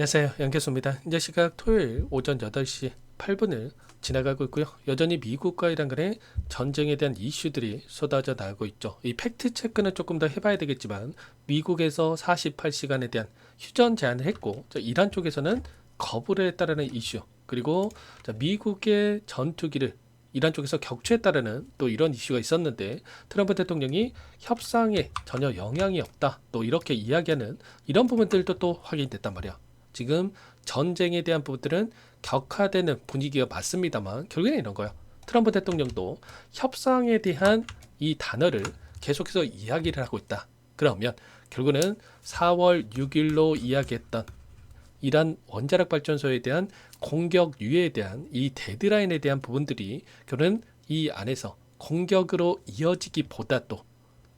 안녕하세요. 양교수입니다. 현재 시각 토요일 오전 8시 8분을 지나가고 있고요. 여전히 미국과 이란 간의 전쟁에 대한 이슈들이 쏟아져 나오고 있죠. 이 팩트 체크는 조금 더 해봐야 되겠지만 미국에서 48시간에 대한 휴전 제한을 했고 이란 쪽에서는 거부를 했다라는 이슈, 그리고 미국의 전투기를 이란 쪽에서 격추했다라는 또 이런 이슈가 있었는데, 트럼프 대통령이 협상에 전혀 영향이 없다 또 이렇게 이야기하는 이런 부분들도 또 확인됐단 말이야. 지금 전쟁에 대한 부분들은 격화되는 분위기가 맞습니다만 결국에는 이런 거예요. 트럼프 대통령도 협상에 대한 이 단어를 계속해서 이야기를 하고 있다. 그러면 결국은 4월 6일로 이야기했던 이란 원자력 발전소에 대한 공격 유예에 대한 이 데드라인에 대한 부분들이 결국은 이 안에서 공격으로 이어지기보다도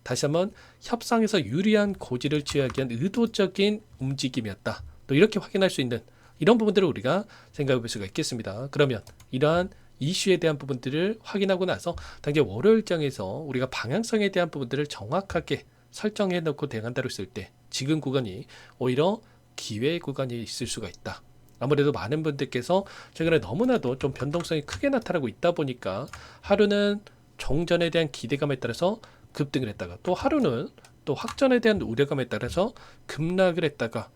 다시 한번 협상에서 유리한 고지를 취하기 위한 의도적인 움직임이었다. 또 이렇게 확인할 수 있는 이런 부분들을 우리가 생각해 볼 수가 있겠습니다. 그러면 이러한 이슈에 대한 부분들을 확인하고 나서 당장 월요일장에서 우리가 방향성에 대한 부분들을 정확하게 설정해 놓고 대응한다고 했을 때 지금 구간이 오히려 기회의 구간이 있을 수가 있다. 아무래도 많은 분들께서 최근에 너무나도 좀 변동성이 크게 나타나고 있다 보니까 하루는 종전에 대한 기대감에 따라서 급등을 했다가 또 하루는 또 확전에 대한 우려감에 따라서 급락을 했다가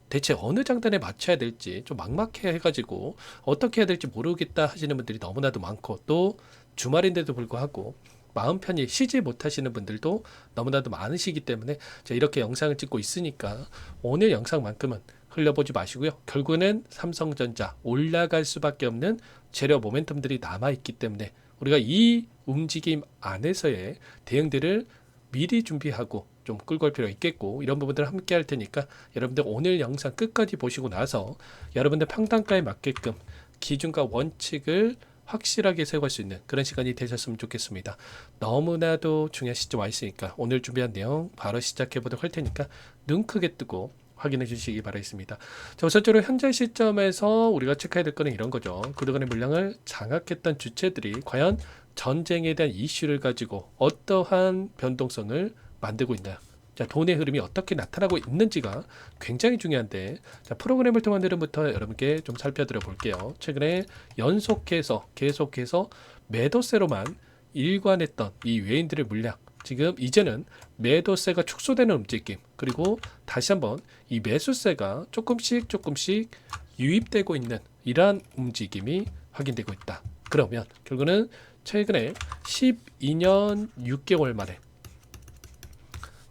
대체 어느 장단에 맞춰야 될지 좀 막막해 해가지고 어떻게 해야 될지 모르겠다 하시는 분들이 너무나도 많고, 또 주말인데도 불구하고 마음 편히 쉬지 못하시는 분들도 너무나도 많으시기 때문에 제가 이렇게 영상을 찍고 있으니까 오늘 영상만큼은 흘려보지 마시고요. 결국에는 삼성전자 올라갈 수밖에 없는 재료 모멘텀들이 남아있기 때문에 우리가 이 움직임 안에서의 대응들을 미리 준비하고 좀 끌고 갈 필요가 있겠고, 이런 부분들을 함께 할 테니까 여러분들 오늘 영상 끝까지 보시고 나서 여러분들 평단가에 맞게끔 기준과 원칙을 확실하게 세워갈 수 있는 그런 시간이 되셨으면 좋겠습니다. 너무나도 중요한 시점 와 있으니까 오늘 준비한 내용 바로 시작해 보도록 할 테니까 눈 크게 뜨고 확인해 주시기 바라겠습니다. 자, 우선적으로 현재 시점에서 우리가 체크해야 될 거는 이런 거죠. 그동안의 물량을 장악했던 주체들이 과연 전쟁에 대한 이슈를 가지고 어떠한 변동성을 만들고 있나, 자, 돈의 흐름이 어떻게 나타나고 있는지가 굉장히 중요한데, 자, 프로그램을 통한 흐름부터 여러분께 좀 살펴드려 볼게요. 최근에 연속해서 계속해서 매도세로만 일관했던 이 외인들의 물량, 지금 이제는 매도세가 축소되는 움직임, 그리고 다시 한번 이 매수세가 조금씩 유입되고 있는 이러한 움직임이 확인되고 있다. 그러면 결국은 최근에 12년 6개월 만에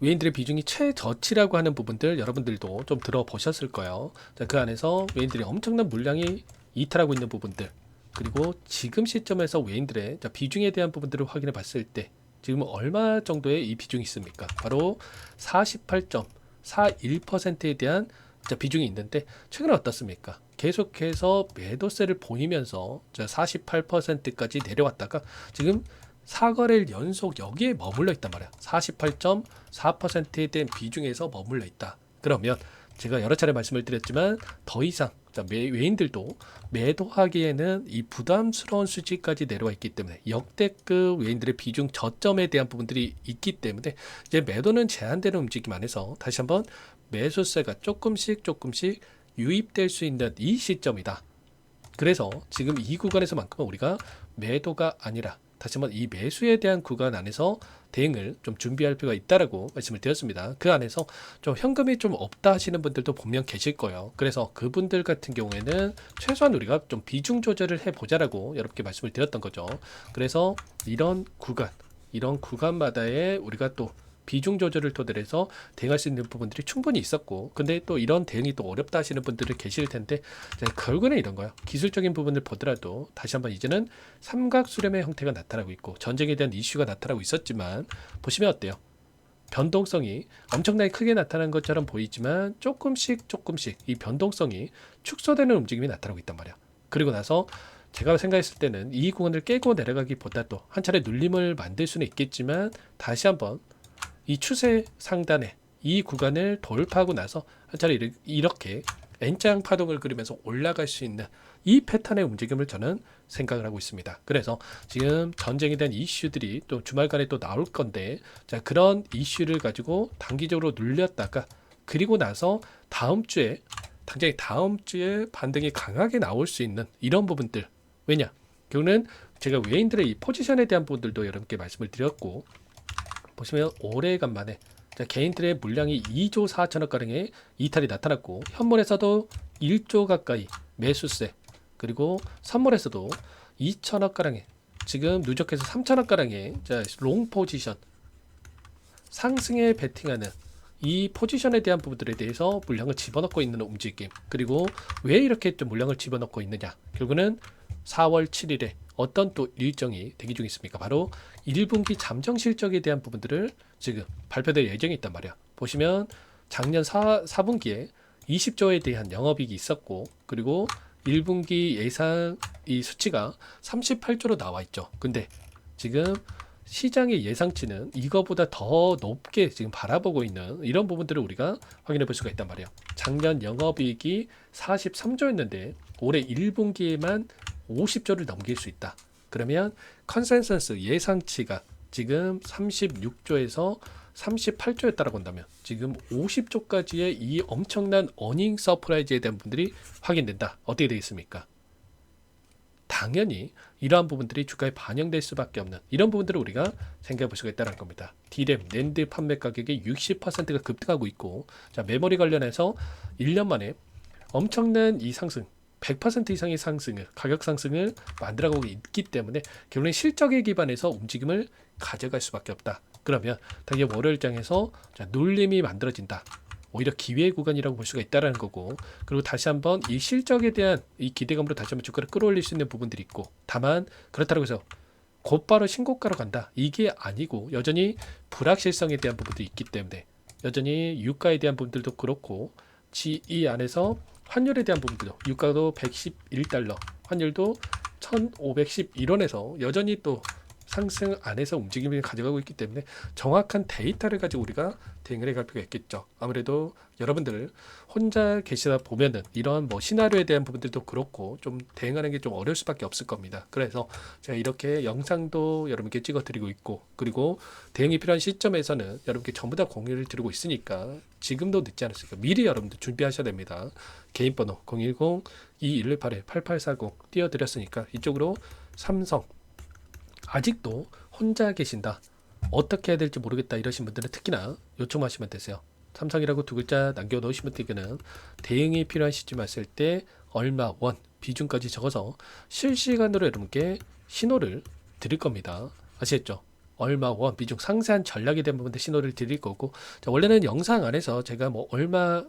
외인들의 비중이 최저치라고 하는 부분들 여러분들도 좀 들어보셨을 거예요. 자, 그 안에서 외인들이 엄청난 물량이 이탈하고 있는 부분들, 그리고 지금 시점에서 외인들의 비중에 대한 부분들을 확인해 봤을 때 지금 얼마 정도의 이 비중이 있습니까? 바로 48.41%에 대한 비중이 있는데, 최근에 어떻습니까? 계속해서 매도세를 보이면서 48%까지 내려왔다가 지금 4거래일 연속 여기에 머물러 있단 말이야. 48.4%에 대한 비중에서 머물러 있다. 그러면 제가 여러 차례 말씀을 드렸지만 더 이상 외인들도 매도하기에는 이 부담스러운 수치까지 내려와 있기 때문에 역대급 외인들의 비중 저점에 대한 부분들이 있기 때문에 이제 매도는 제한되는 움직임 안에서 다시 한번 매수세가 조금씩 유입될 수 있는 이 시점이다. 그래서 지금 이 구간에서만큼은 우리가 매도가 아니라 다시 한번 이 매수에 대한 구간 안에서 대응을 좀 준비할 필요가 있다라고 말씀을 드렸습니다. 그 안에서 좀 현금이 좀 없다 하시는 분들도 분명 계실 거예요. 그래서 그분들 같은 경우에는 최소한 우리가 좀 비중 조절을 해보자라고 여러분께 말씀을 드렸던 거죠. 그래서 이런 구간마다의 우리가 또 비중 조절을 토대로 해서 대응할 수 있는 부분들이 충분히 있었고, 근데 또 이런 대응이 또 어렵다 하시는 분들이 계실 텐데, 결국은 이런 거예요. 기술적인 부분을 보더라도 다시 한번 이제는 삼각수렴의 형태가 나타나고 있고 전쟁에 대한 이슈가 나타나고 있었지만 보시면 어때요? 변동성이 엄청나게 크게 나타난 것처럼 보이지만 조금씩 이 변동성이 축소되는 움직임이 나타나고 있단 말이야. 그리고 나서 제가 생각했을 때는 이 구간을 깨고 내려가기보다도 한 차례 눌림을 만들 수는 있겠지만 다시 한번 이 추세 상단에 이 구간을 돌파하고 나서 한 차례 이렇게 N장 파동을 그리면서 올라갈 수 있는 이 패턴의 움직임을 저는 생각을 하고 있습니다. 그래서 지금 전쟁에 대한 이슈들이 또 주말간에 또 나올 건데, 자, 그런 이슈를 가지고 단기적으로 눌렸다가 그리고 나서 다음 주에 당장에 다음 주에 반등이 강하게 나올 수 있는 이런 부분들. 왜냐? 결국은 제가 외인들의 이 포지션에 대한 부분들도 여러분께 말씀을 드렸고, 보시면 오래간만에 개인들의 물량이 2조 4천억 가량의 이탈이 나타났고, 현물에서도 1조 가까이 매수세, 그리고 선물에서도 2천억 가량의, 지금 누적해서 3천억 가량의 롱 포지션, 상승에 베팅하는 이 포지션에 대한 부분들에 대해서 물량을 집어넣고 있는 움직임. 그리고 왜 이렇게 좀 물량을 집어넣고 있느냐? 결국은 4월 7일에 어떤 또 일정이 대기 중에 있습니까? 바로 1분기 잠정 실적에 대한 부분들을 지금 발표될 예정이 있단 말이야. 보시면 작년 4분기에 20조에 대한 영업이익이 있었고, 그리고 1분기 예상 이 수치가 38조로 나와 있죠. 근데 지금 시장의 예상치는 이거보다 더 높게 지금 바라보고 있는 이런 부분들을 우리가 확인해 볼 수가 있단 말이에요. 작년 영업이익이 43조였는데 올해 1분기에만 50조를 넘길 수 있다. 그러면 컨센서스 예상치가 지금 36조에서 38조였다라고 한다면 지금 50조까지의 이 엄청난 어닝 서프라이즈에 대한 부분들이 확인된다. 어떻게 되겠습니까? 당연히 이러한 부분들이 주가에 반영될 수밖에 없는 이런 부분들을 우리가 생각해 볼 수가 있다는 겁니다. D램, 낸드 판매 가격이 60%가 급등하고 있고, 자, 메모리 관련해서 1년 만에 엄청난 이 상승, 100% 이상의 상승을, 가격 상승을 만들어가고 있기 때문에 결국엔 실적에 기반해서 움직임을 가져갈 수밖에 없다. 그러면 당연히 월요일장에서 눌림이 만들어진다. 오히려 기회 구간이라고 볼 수가 있다는 거고, 그리고 다시 한번 이 실적에 대한 이 기대감으로 다시 한번 주가를 끌어올릴 수 있는 부분들이 있고, 다만 그렇다고 해서 곧바로 신고가로 간다, 이게 아니고 여전히 불확실성에 대한 부분도 있기 때문에 여전히 유가에 대한 부분들도 그렇고, 이 안에서 환율에 대한 부분들도, 유가도 111달러, 환율도 1511원에서 여전히 또 상승 안에서 움직임을 가져가고 있기 때문에 정확한 데이터를 가지고 우리가 대응을 해갈 필요가 있겠죠. 아무래도 여러분들 혼자 계시다 보면은 이런 뭐 시나리오에 대한 부분들도 그렇고 좀 대응하는 게 좀 어려울 수밖에 없을 겁니다. 그래서 제가 이렇게 영상도 여러분께 찍어 드리고 있고, 그리고 대응이 필요한 시점에서는 여러분께 전부 다 공유를 드리고 있으니까 지금도 늦지 않았으니까 미리 여러분들 준비하셔야 됩니다. 개인 번호 010-2118-8840 띄워드렸으니까 이쪽으로 삼성 아직도 혼자 계신다, 어떻게 해야 될지 모르겠다 이러신 분들은 특히나 요청하시면 되세요. 삼성이라고 두 글자 남겨 놓으시면 되게는 대응이 필요한 시점 왔을 때 얼마 원 비중까지 적어서 실시간으로 여러분께 신호를 드릴 겁니다. 아시겠죠? 얼마 원 비중 상세한 전략에 대한 부분들 신호를 드릴 거고, 자, 원래는 영상 안에서 제가 뭐 얼마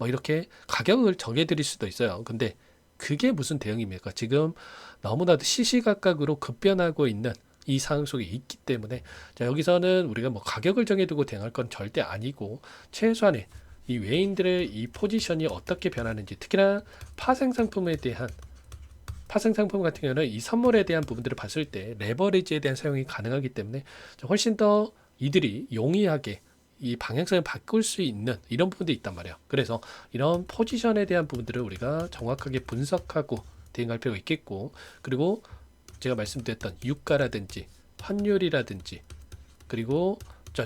이렇게 가격을 정해 드릴 수도 있어요. 근데 그게 무슨 대응입니까? 지금 너무나도 시시각각으로 급변하고 있는 이 상황 속에 있기 때문에, 자, 여기서는 우리가 뭐 가격을 정해두고 대응할 건 절대 아니고, 최소한의 이 외인들의 이 포지션이 어떻게 변하는지, 특히나 파생 상품 같은 경우는 이 선물에 대한 부분들을 봤을 때 레버리지에 대한 사용이 가능하기 때문에 훨씬 더 이들이 용이하게 이 방향성을 바꿀 수 있는 이런 부분도 있단 말이에요. 그래서 이런 포지션에 대한 부분들을 우리가 정확하게 분석하고 대응할 필요가 있겠고, 그리고 제가 말씀드렸던 유가라든지 환율이라든지, 그리고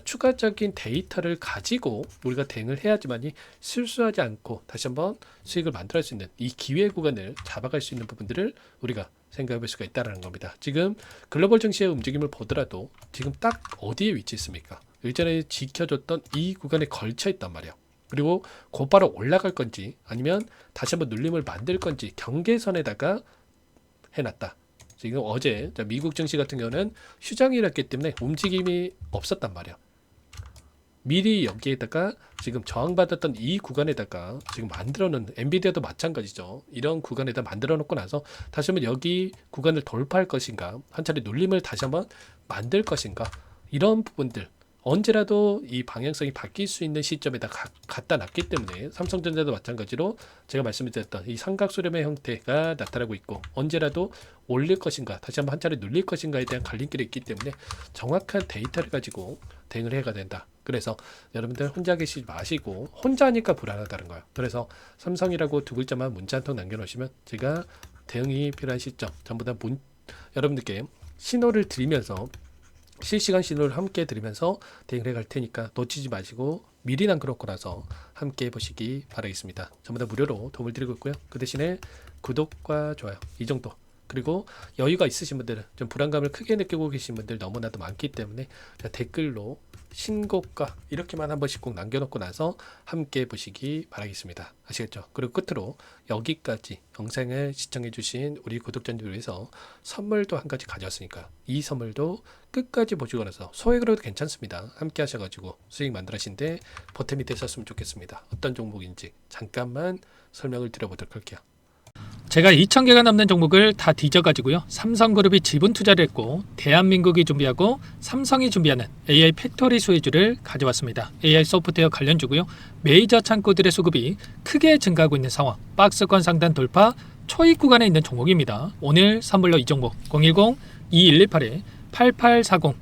추가적인 데이터를 가지고 우리가 대응을 해야지만이 실수하지 않고 다시 한번 수익을 만들어낼 수 있는 이 기회 구간을 잡아갈 수 있는 부분들을 우리가 생각해 볼 수가 있다는 겁니다. 지금 글로벌 증시의 움직임을 보더라도 지금 딱 어디에 위치해 있습니까? 일전에 지켜줬던 이 구간에 걸쳐 있단 말이에요. 그리고 곧바로 올라갈 건지 아니면 다시 한번 눌림을 만들 건지 경계선에다가 해놨다. 지금 어제 미국 증시 같은 경우는 휴장이었기 때문에 움직임이 없었단 말이야. 미리 여기에다가 지금 저항받았던 이 구간에다가 지금 만들어놓은, 엔비디아도 마찬가지죠. 이런 구간에다 만들어 놓고 나서 다시 한번 여기 구간을 돌파할 것인가, 한 차례 눌림을 다시 한번 만들 것인가, 이런 부분들 언제라도 이 방향성이 바뀔 수 있는 시점에다 갖다 놨기 때문에 삼성전자도 마찬가지로 제가 말씀드렸던 이 삼각수렴의 형태가 나타나고 있고, 언제라도 올릴 것인가 다시 한번 한 차례 눌릴 것인가에 대한 갈림길이 있기 때문에 정확한 데이터를 가지고 대응을 해야 된다. 그래서 여러분들 혼자 계시지 마시고, 혼자 하니까 불안하다는 거예요. 그래서 삼성이라고 두 글자만 문자 한 통 남겨놓으시면 제가 대응이 필요한 시점 전부 다 여러분들께 신호를 드리면서 실시간 신호를 함께 들으면서 대응을 해갈 테니까 놓치지 마시고 미리 남겨놓고 나서 함께 해보시기 바라겠습니다. 전부 다 무료로 도움을 드리고 있고요. 그 대신에 구독과 좋아요 이 정도, 그리고 여유가 있으신 분들은 좀 불안감을 크게 느끼고 계신 분들 너무나도 많기 때문에 댓글로 신고가 이렇게만 한 번씩 꼭 남겨놓고 나서 함께 보시기 바라겠습니다. 아시겠죠? 그리고 끝으로 여기까지 영상을 시청해주신 우리 구독자님들 위해서 선물도 한 가지 가져왔으니까 이 선물도 끝까지 보시고 나서 소액으로도 괜찮습니다. 함께 하셔가지고 수익 만들어신데 보탬이 되셨으면 좋겠습니다. 어떤 종목인지 잠깐만 설명을 드려보도록 할게요. 제가 2,000개가 넘는 종목을 다 뒤져가지고요. 삼성그룹이 지분 투자를 했고 대한민국이 준비하고 삼성이 준비하는 AI 팩토리 수혜주를 가져왔습니다. AI 소프트웨어 관련주고요. 메이저 창고들의 수급이 크게 증가하고 있는 상황, 박스권 상단 돌파 초입 구간에 있는 종목입니다. 오늘 선물로 이 종목 010-2118-8840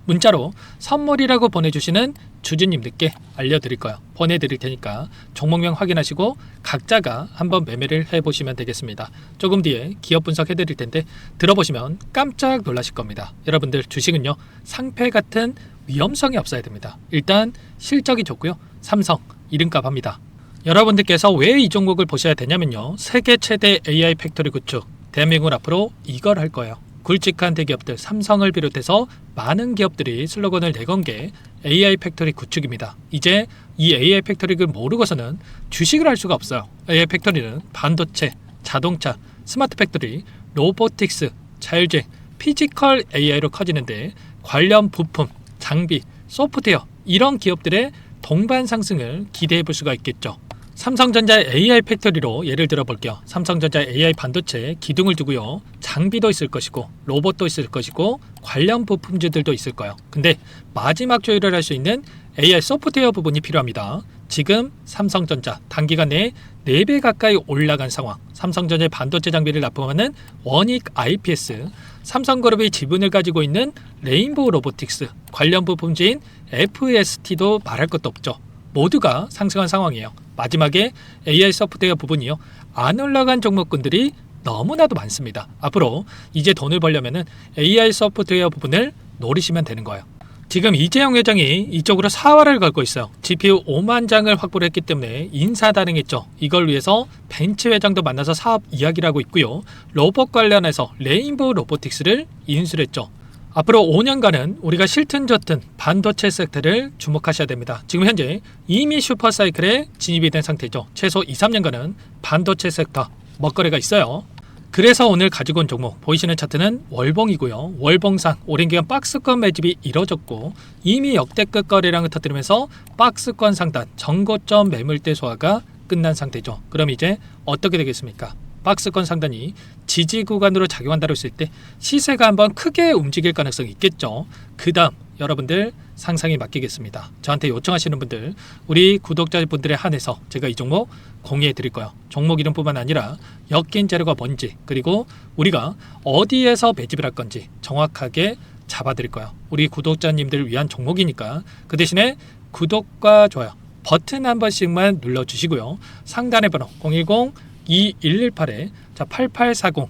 문자로 선물이라고 보내주시는 주주님들께 알려드릴 거예요. 보내드릴 테니까 종목명 확인하시고 각자가 한번 매매를 해보시면 되겠습니다. 조금 뒤에 기업 분석해드릴 텐데 들어보시면 깜짝 놀라실 겁니다. 여러분들 주식은요 상패 같은 위험성이 없어야 됩니다. 일단 실적이 좋고요. 삼성 이름값 합니다. 여러분들께서 왜 이 종목을 보셔야 되냐면요. 세계 최대 AI 팩토리 구축, 대한민국은 앞으로 이걸 할 거예요. 굵직한 대기업들 삼성을 비롯해서 많은 기업들이 슬로건을 내건 게 AI 팩토리 구축입니다. 이제 이 AI 팩토리를 모르고서는 주식을 할 수가 없어요. AI 팩토리는 반도체, 자동차, 스마트 팩토리, 로보틱스, 자율주행, 피지컬 AI로 커지는데 관련 부품, 장비, 소프트웨어 이런 기업들의 동반 상승을 기대해 볼 수가 있겠죠. 삼성전자의 AI 팩토리로 예를 들어 볼게요. 삼성전자의 AI 반도체 기둥을 두고요. 장비도 있을 것이고 로봇도 있을 것이고 관련 부품주들도 있을 거예요. 근데 마지막 조율을 할 수 있는 AI 소프트웨어 부분이 필요합니다. 지금 삼성전자 단기간 내에 4배 가까이 올라간 상황, 삼성전자의 반도체 장비를 납품하는 원익 IPS, 삼성그룹이 지분을 가지고 있는 레인보우 로보틱스, 관련 부품주인 FST도 말할 것도 없죠. 모두가 상승한 상황이에요. 마지막에 AI 소프트웨어 부분이요. 안 올라간 종목군들이 너무나도 많습니다. 앞으로 이제 돈을 벌려면 AI 소프트웨어 부분을 노리시면 되는 거예요. 지금 이재용 회장이 이쪽으로 사활을 걸고 있어요. GPU 5만 장을 확보를 했기 때문에 인사단행했죠. 이걸 위해서 벤츠 회장도 만나서 사업 이야기를 하고 있고요. 로봇 관련해서 레인보우 로보틱스를 인수를 했죠. 앞으로 5년간은 우리가 싫든 좋든 반도체 섹터를 주목하셔야 됩니다. 지금 현재 이미 슈퍼사이클에 진입이 된 상태죠. 최소 2, 3년간은 반도체 섹터 먹거리가 있어요. 그래서 오늘 가지고 온 종목 보이시는 차트는 월봉이고요. 월봉상 오랜 기간 박스권 매집이 이뤄졌고 이미 역대급 거래량을 터뜨리면서 박스권 상단 전고점 매물대 소화가 끝난 상태죠. 그럼 이제 어떻게 되겠습니까? 박스권 상단이 지지 구간으로 작용한다고 했을 때 시세가 한번 크게 움직일 가능성이 있겠죠. 그 다음 여러분들 상상에 맡기겠습니다. 저한테 요청하시는 분들 우리 구독자분들에 한해서 제가 이 종목 공유해 드릴 거예요. 종목 이름뿐만 아니라 엮인 재료가 뭔지 그리고 우리가 어디에서 매집을 할 건지 정확하게 잡아 드릴 거예요. 우리 구독자님들을 위한 종목이니까 그 대신에 구독과 좋아요 버튼 한 번씩만 눌러주시고요. 상단의 번호 010-2118-8840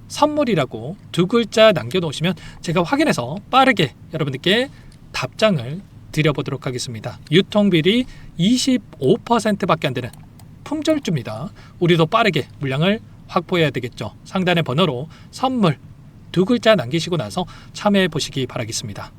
선물이라고 2글자 남겨놓으시면 제가 확인해서 빠르게 여러분들께 답장을 드려보도록 하겠습니다. 유통비리 25%밖에 안 되는 품절주입니다. 우리도 빠르게 물량을 확보해야 되겠죠. 상단의 번호로 선물 2글자 남기시고 나서 참여해 보시기 바라겠습니다.